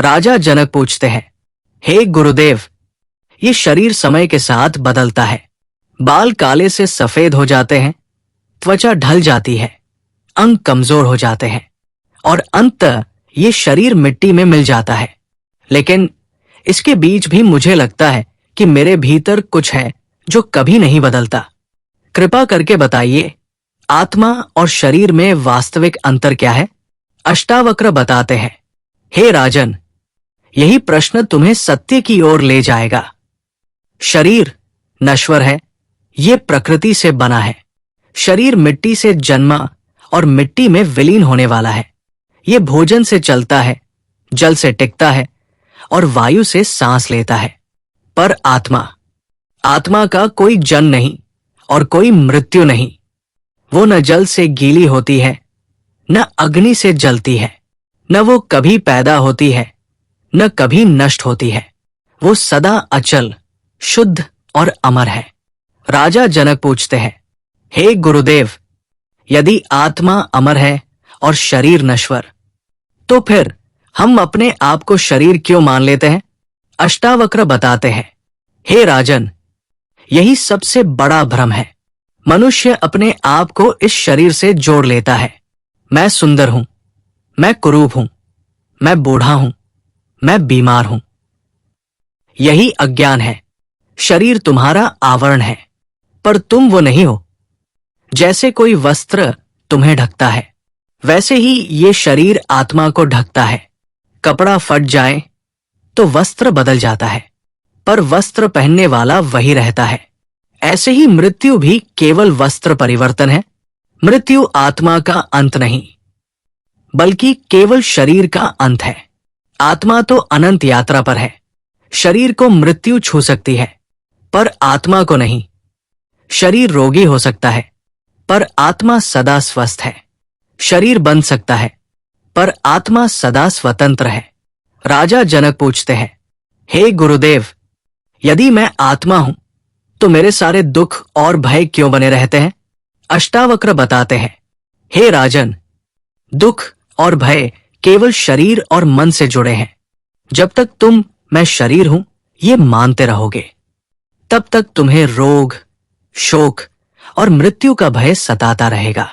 राजा जनक पूछते हैं, हे गुरुदेव, ये शरीर समय के साथ बदलता है। बाल काले से सफेद हो जाते हैं, त्वचा ढल जाती है, अंग कमजोर हो जाते हैं और अंततः ये शरीर मिट्टी में मिल जाता है। लेकिन इसके बीच भी मुझे लगता है कि मेरे भीतर कुछ है जो कभी नहीं बदलता। कृपा करके बताइए, आत्मा और शरीर में वास्तविक अंतर क्या है? अष्टावक्र बताते हैं, हे राजन, यही प्रश्न तुम्हें सत्य की ओर ले जाएगा। शरीर नश्वर है, ये प्रकृति से बना है। शरीर मिट्टी से जन्मा और मिट्टी में विलीन होने वाला है। ये भोजन से चलता है, जल से टिकता है और वायु से सांस लेता है। पर आत्मा का कोई जन्म नहीं और कोई मृत्यु नहीं। वो न जल से गीली होती है, न अग्नि से जलती है, न वो कभी पैदा होती है, न कभी नष्ट होती है। वो सदा अचल, शुद्ध और अमर है। राजा जनक पूछते हैं, हे गुरुदेव, यदि आत्मा अमर है और शरीर नश्वर, तो फिर हम अपने आप को शरीर क्यों मान लेते हैं? अष्टावक्र बताते हैं, हे राजन, यही सबसे बड़ा भ्रम है। मनुष्य अपने आप को इस शरीर से जोड़ लेता है। मैं सुंदर हूं, मैं कुरूप हूं, मैं बूढ़ा हूं, मैं बीमार हूं। यही अज्ञान है। शरीर तुम्हारा आवरण है, पर तुम वो नहीं हो। जैसे कोई वस्त्र तुम्हें ढकता है, वैसे ही ये शरीर आत्मा को ढकता है। कपड़ा फट जाए तो वस्त्र बदल जाता है, पर वस्त्र पहनने वाला वही रहता है। ऐसे ही मृत्यु भी केवल वस्त्र परिवर्तन है। मृत्यु आत्मा का अंत नहीं, बल्कि केवल शरीर का अंत है। आत्मा तो अनंत यात्रा पर है। शरीर को मृत्यु छू सकती है, पर आत्मा को नहीं। शरीर रोगी हो सकता है, पर आत्मा सदा स्वस्थ है। शरीर बन सकता है, पर आत्मा सदा स्वतंत्र है। राजा जनक पूछते हैं, हे गुरुदेव, यदि मैं आत्मा हूं तो मेरे सारे दुख और भय क्यों बने रहते हैं? अष्टावक्र बताते हैं, हे राजन, दुख और भय केवल शरीर और मन से जुड़े हैं। जब तक तुम मैं शरीर हूं ये मानते रहोगे, तब तक तुम्हें रोग, शोक और मृत्यु का भय सताता रहेगा।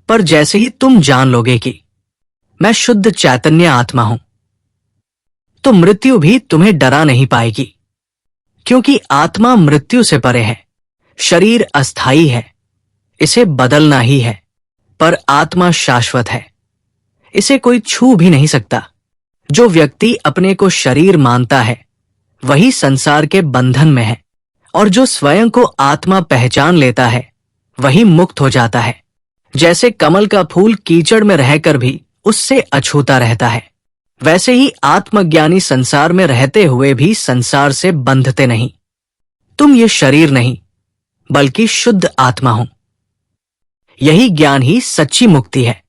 पर जैसे ही तुम जान लोगे कि मैं शुद्ध चैतन्य आत्मा हूं, तो मृत्यु भी तुम्हें डरा नहीं पाएगी, क्योंकि आत्मा मृत्यु से परे है। शरीर अस्थाई है, इसे बदलना ही है, पर आत्मा शाश्वत है, इसे कोई छू भी नहीं सकता। जो व्यक्ति अपने को शरीर मानता है वही संसार के बंधन में है, और जो स्वयं को आत्मा पहचान लेता है वही मुक्त हो जाता है। जैसे कमल का फूल कीचड़ में रहकर भी उससे अछूता रहता है, वैसे ही आत्मज्ञानी संसार में रहते हुए भी संसार से बंधते नहीं। तुम ये शरीर नहीं, बल्कि शुद्ध आत्मा हो। यही ज्ञान ही सच्ची मुक्ति है।